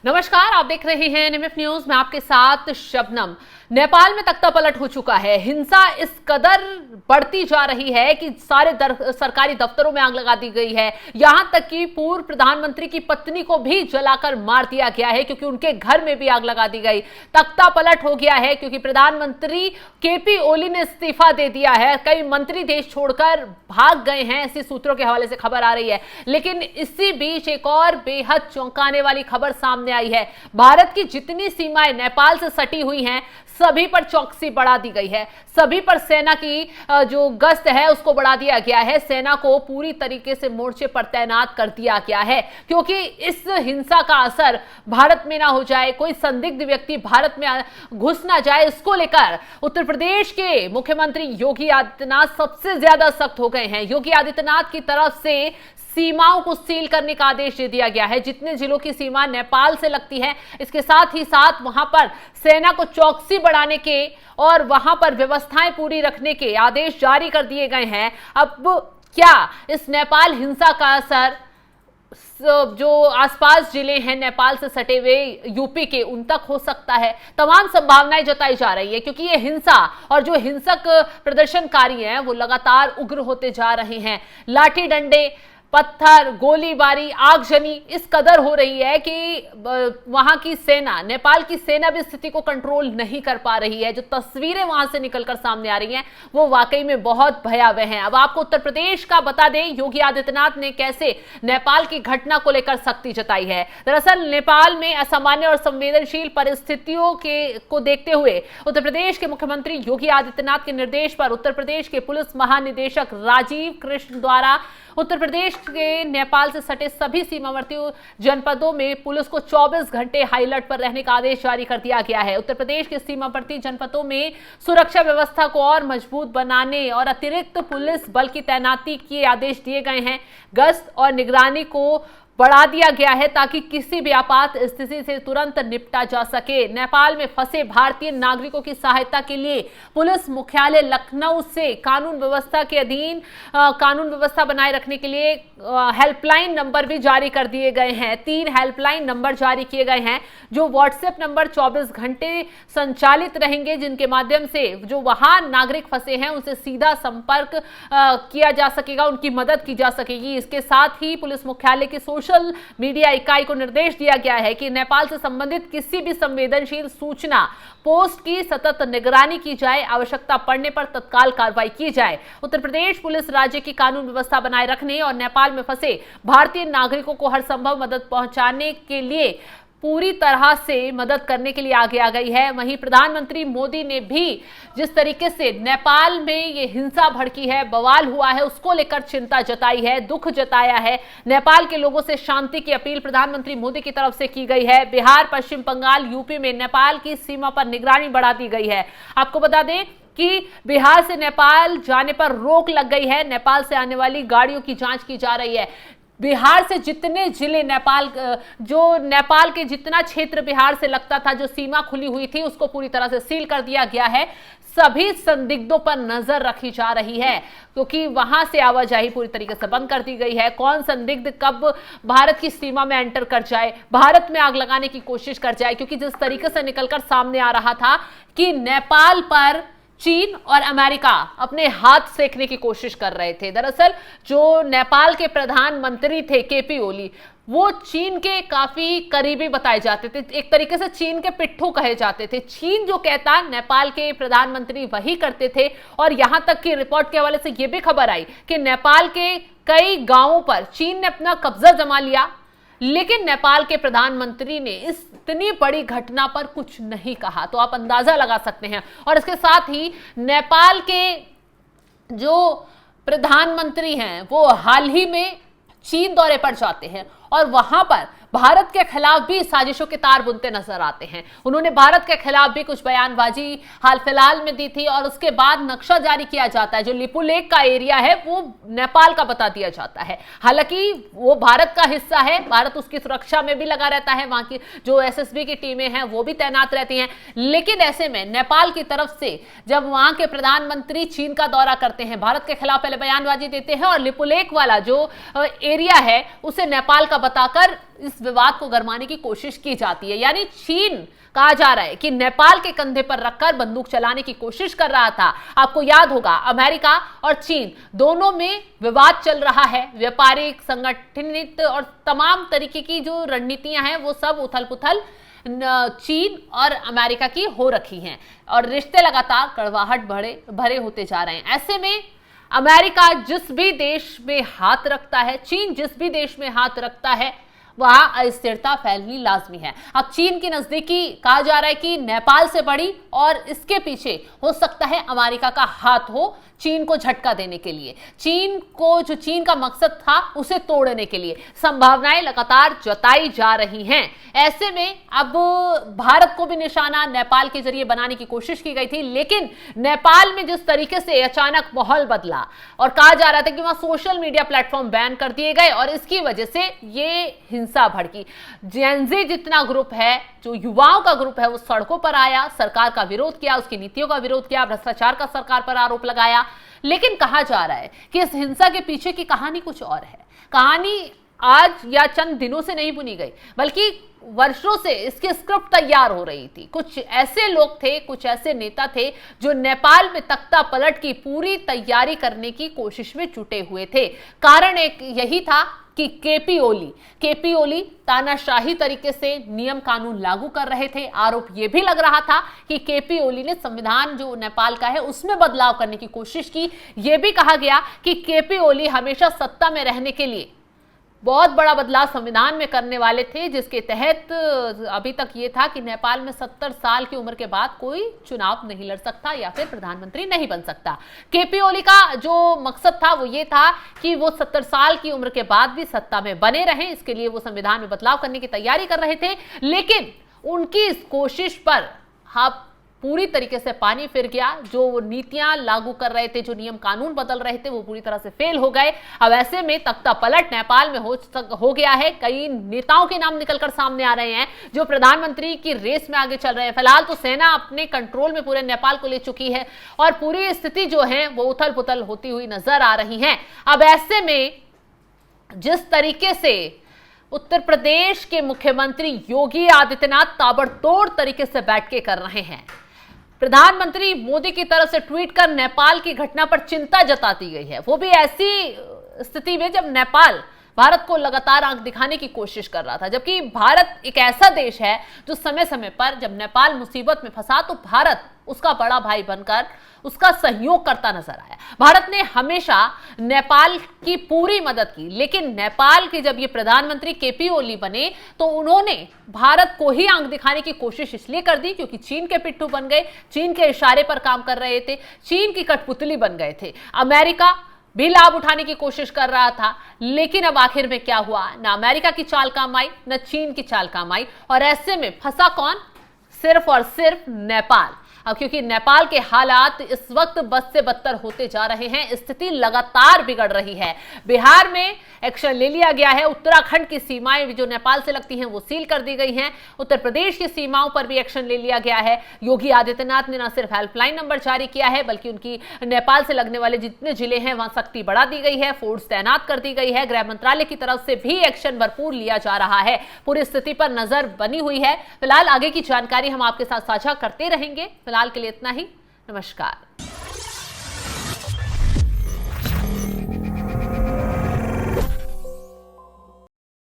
नमस्कार, आप देख रहे हैं एनएमएफ न्यूज में आपके साथ शबनम। नेपाल में तख्ता पलट हो चुका है। हिंसा इस कदर बढ़ती जा रही है कि सारे सरकारी दफ्तरों में आग लगा दी गई है। यहां तक कि पूर्व प्रधानमंत्री की पत्नी को भी जलाकर मार दिया गया है क्योंकि उनके घर में भी आग लगा दी गई। तख्ता पलट हो गया है क्योंकि प्रधानमंत्री केपी ओली ने इस्तीफा दे दिया है। कई मंत्री देश छोड़कर भाग गए हैं, ऐसी सूत्रों के हवाले से खबर आ रही है। लेकिन इसी बीच एक और बेहद चौंकाने वाली खबर सामने आई है। भारत की जितनी सीमाएं नेपाल से सटी हुई हैं, सभी पर चौकसी बढ़ा दी गई है। सभी पर सेना की जो गश्त है उसको बढ़ा दिया गया है। सेना को पूरी तरीके से मोर्चे पर तैनात कर दिया गया है क्योंकि इस हिंसा का असर भारत में ना हो जाए, कोई संदिग्ध व्यक्ति भारत में घुस ना जाए, इसको लेकर उत्तर प्रदेश के मुख्यमंत्री योगी आदित्यनाथ सबसे ज्यादा सख्त हो गए हैं। योगी आदित्यनाथ की तरफ से सीमाओं को सील करने का आदेश दे दिया गया है। जितने जिलों की सीमा नेपाल से लगती है, इसके साथ ही साथ वहां पर सेना को चौकसी बढ़ाने के और वहां पर व्यवस्थाएं पूरी रखने के आदेश जारी कर दिए गए हैं। अब क्या इस नेपाल हिंसा का असर जो आसपास जिले हैं नेपाल से सटे हुए यूपी के, उन तक हो सकता है? तमाम संभावनाएं जताई जा रही है क्योंकि ये हिंसा और जो हिंसक प्रदर्शनकारी हैं वो लगातार उग्र होते जा रहे हैं। लाठी डंडे, पत्थर, गोलीबारी, आगजनी इस कदर हो रही है कि वहां की सेना, नेपाल की सेना भी स्थिति को कंट्रोल नहीं कर पा रही है। जो तस्वीरें वहां से निकलकर सामने आ रही हैं वो वाकई में बहुत भयावह हैं। अब आपको उत्तर प्रदेश का बता दें, योगी आदित्यनाथ ने कैसे नेपाल की घटना को लेकर सख्ती जताई है। दरअसल नेपाल में असामान्य और संवेदनशील परिस्थितियों को देखते हुए उत्तर प्रदेश के मुख्यमंत्री योगी आदित्यनाथ के निर्देश पर उत्तर प्रदेश के पुलिस महानिदेशक राजीव कृष्ण द्वारा उत्तर प्रदेश के नेपाल से सटे सभी सीमावर्ती जनपदों में पुलिस को 24 घंटे हाई अलर्ट पर रहने का आदेश जारी कर दिया गया है। उत्तर प्रदेश के सीमावर्ती जनपदों में सुरक्षा व्यवस्था को और मजबूत बनाने और अतिरिक्त पुलिस बल की तैनाती के आदेश दिए गए हैं। गश्त और निगरानी को बढ़ा दिया गया है ताकि किसी भी आपात स्थिति से तुरंत निपटा जा सके। नेपाल में फंसे भारतीय नागरिकों की सहायता के लिए पुलिस मुख्यालय लखनऊ से कानून व्यवस्था के अधीन कानून व्यवस्था बनाए रखने के लिए हेल्पलाइन नंबर भी जारी कर दिए गए हैं। 3 हेल्पलाइन नंबर जारी किए गए हैं जो व्हाट्सएप नंबर 24 घंटे संचालित रहेंगे, जिनके माध्यम से जो वहां नागरिक फंसे हैं उनसे सीधा संपर्क किया जा सकेगा, उनकी मदद की जा सकेगी। इसके साथ ही पुलिस मुख्यालय के सोशल मीडिया इकाई को निर्देश दिया गया है कि नेपाल से संबंधित किसी भी संवेदनशील सूचना पोस्ट की सतत निगरानी की जाए, आवश्यकता पड़ने पर तत्काल कार्रवाई की जाए। उत्तर प्रदेश पुलिस राज्य की कानून व्यवस्था बनाए रखने और नेपाल में फंसे भारतीय नागरिकों को हर संभव मदद पहुंचाने के लिए पूरी तरह से मदद करने के लिए आगे आ गई है। वहीं प्रधानमंत्री मोदी ने भी जिस तरीके से नेपाल में ये हिंसा भड़की है, बवाल हुआ है, उसको लेकर चिंता जताई है, दुख जताया है। नेपाल के लोगों से शांति की अपील प्रधानमंत्री मोदी की तरफ से की गई है। बिहार, पश्चिम बंगाल, यूपी में नेपाल की सीमा पर निगरानी बढ़ा दी गई है। आपको बता दें कि बिहार से नेपाल जाने पर रोक लग गई है। नेपाल से आने वाली गाड़ियों की जांच की जा रही है। बिहार से जितने जिले नेपाल के जितना क्षेत्र बिहार से लगता था, जो सीमा खुली हुई थी, उसको पूरी तरह से सील कर दिया गया है। सभी संदिग्धों पर नजर रखी जा रही है क्योंकि वहां से आवाजाही पूरी तरीके से बंद कर दी गई है। कौन संदिग्ध कब भारत की सीमा में एंटर कर जाए, भारत में आग लगाने की कोशिश कर जाए, क्योंकि जिस तरीके से निकलकर सामने आ रहा था कि नेपाल पर चीन और अमेरिका अपने हाथ सेकने की कोशिश कर रहे थे। दरअसल जो नेपाल के प्रधानमंत्री थे केपी ओली, वो चीन के काफी करीबी बताए जाते थे, एक तरीके से चीन के पिट्ठू कहे जाते थे। चीन जो कहता नेपाल के प्रधानमंत्री वही करते थे। और यहां तक कि रिपोर्ट के हवाले से यह भी खबर आई कि नेपाल के कई गांवों पर चीन ने अपना कब्जा जमा लिया, लेकिन नेपाल के प्रधानमंत्री ने इस इतनी बड़ी घटना पर कुछ नहीं कहा। तो आप अंदाजा लगा सकते हैं। और इसके साथ ही नेपाल के जो प्रधानमंत्री हैं वो हाल ही में चीन दौरे पर जाते हैं और वहां पर भारत के खिलाफ भी साजिशों के तार बुनते नजर आते हैं। उन्होंने भारत के खिलाफ भी कुछ बयानबाजी हाल फिलहाल में दी थी और उसके बाद नक्शा जारी किया जाता है। जो लिपुलेख का एरिया है वो नेपाल का बता दिया जाता है। हालांकि वो भारत का हिस्सा है, भारत उसकी सुरक्षा में भी लगा रहता है, वहां की जो एसएसबी की टीमें हैं वो भी तैनात रहती हैं। लेकिन ऐसे में नेपाल की तरफ से जब वहां के प्रधानमंत्री चीन का दौरा करते हैं, भारत के खिलाफ पहले बयानबाजी देते हैं और लिपुलेख वाला जो एरिया है उसे नेपाल का बताकर इस विवाद को गरमाने की कोशिश की जाती है। यानी चीन, कहा जा रहा है कि नेपाल के कंधे पर रखकर बंदूक चलाने की कोशिश कर रहा था। आपको याद होगा, अमेरिका और चीन दोनों में विवाद चल रहा है। व्यापारिक, संगठनित और तमाम तरीके की जो रणनीतियां हैं वो सब उथल पुथल चीन और अमेरिका की हो रखी हैं और रिश्ते लगातार कड़वाहट भरे होते जा रहे हैं। ऐसे में अमेरिका जिस भी देश में हाथ रखता है, चीन जिस भी देश में हाथ रखता है, वहां अस्थिरता फैलनी लाजमी है। अब चीन की नजदीकी, कहा जा रहा है कि नेपाल से बड़ी, और इसके पीछे हो सकता है अमेरिका का हाथ हो, चीन को झटका देने के लिए, चीन को जो चीन का मकसद था उसे तोड़ने के लिए संभावनाएं लगातार जताई जा रही हैं। ऐसे में अब भारत को भी निशाना नेपाल के जरिए बनाने की कोशिश की गई थी, लेकिन नेपाल में जिस तरीके से अचानक माहौल बदला और कहा जा रहा था कि वहां सोशल मीडिया प्लेटफॉर्म बैन कर दिए गए और इसकी वजह से ये हिंसा भड़की। जेनजी जितना ग्रुप है, जो युवाओं का ग्रुप है, वो सड़कों पर आया, सरकार का विरोध किया, उसकी नीतियों का विरोध किया, भ्रष्टाचार का सरकार पर आरोप लगाया। लेकिन कहा जा रहा है कि इस हिंसा के पीछे की कहानी कुछ और है। कहानी आज या चंद दिनों से नहीं बुनी गई, बल्कि वर्षों से इसकी स्क्रिप्ट तैयार हो रही थी। कुछ ऐसे लोग थे, कुछ ऐसे नेता थे जो नेपाल में तख्ता पलट की पूरी तैयारी करने की कोशिश में जुटे हुए थे। कारण एक यही था कि केपी ओली तानाशाही तरीके से नियम कानून लागू कर रहे थे। आरोप यह भी लग रहा था कि केपी ओली ने संविधान जो नेपाल का है उसमें बदलाव करने की कोशिश की। यह भी कहा गया कि केपी ओली हमेशा सत्ता में रहने के लिए बहुत बड़ा बदलाव संविधान में करने वाले थे, जिसके तहत अभी तक ये था कि नेपाल में 70 साल की उम्र के बाद कोई चुनाव नहीं लड़ सकता या फिर प्रधानमंत्री नहीं बन सकता। केपी ओली का जो मकसद था वो ये था कि वो 70 साल की उम्र के बाद भी सत्ता में बने रहें, इसके लिए वो संविधान में बदलाव करने की तैयारी कर रहे थे। लेकिन उनकी इस कोशिश पर पूरी तरीके से पानी फिर गया। जो नीतियां लागू कर रहे थे, जो नियम कानून बदल रहे थे, वो पूरी तरह से फेल हो गए। अब ऐसे में तख्ता पलट नेपाल में हो गया है। कई नेताओं के नाम निकलकर सामने आ रहे हैं जो प्रधानमंत्री की रेस में आगे चल रहे हैं। फिलहाल तो सेना अपने कंट्रोल में पूरे नेपाल को ले चुकी है और पूरी स्थिति जो है वो उथल पुथल होती हुई नजर आ रही है। अब ऐसे में जिस तरीके से उत्तर प्रदेश के मुख्यमंत्री योगी आदित्यनाथ ताबड़तोड़ तरीके से बैठकें कर रहे हैं, प्रधानमंत्री मोदी की तरफ से ट्वीट कर नेपाल की घटना पर चिंता जताती गई है, वो भी ऐसी स्थिति में जब नेपाल भारत को लगातार आंख दिखाने की कोशिश कर रहा था। जबकि भारत एक ऐसा देश है जो समय समय पर जब नेपाल मुसीबत में फंसा तो भारत उसका बड़ा भाई बनकर उसका सहयोग करता नजर आया। भारत ने हमेशा नेपाल की पूरी मदद की, लेकिन नेपाल के जब ये प्रधानमंत्री केपी ओली बने तो उन्होंने भारत को ही आंख दिखाने की कोशिश इसलिए कर दी क्योंकि चीन के पिट्ठू बन गए, चीन के इशारे पर काम कर रहे थे, चीन की कठपुतली बन गए थे। अमेरिका भी लाभ उठाने की कोशिश कर रहा था, लेकिन अब आखिर में क्या हुआ, ना अमेरिका की चाल काम आई, न चीन की चाल काम आई, और ऐसे में फंसा कौन? सिर्फ और सिर्फ नेपाल। अब क्योंकि नेपाल के हालात इस वक्त बद से बदतर होते जा रहे हैं, स्थिति लगातार बिगड़ रही है। बिहार में एक्शन ले लिया गया है, उत्तराखंड की सीमाएं जो नेपाल से लगती हैं वो सील कर दी गई हैं, उत्तर प्रदेश की सीमाओं पर भी एक्शन ले लिया गया है। योगी आदित्यनाथ ने न सिर्फ हेल्पलाइन नंबर जारी किया है, बल्कि उनकी नेपाल से लगने वाले जितने जिले हैं वहां सख्ती बढ़ा दी गई है, फोर्स तैनात कर दी गई है। गृह मंत्रालय की तरफ से भी एक्शन भरपूर लिया जा रहा है। पूरी स्थिति पर नजर बनी हुई है। फिलहाल आगे की जानकारी हम आपके साथ साझा करते रहेंगे। फिलहाल के लिए इतना ही। नमस्कार।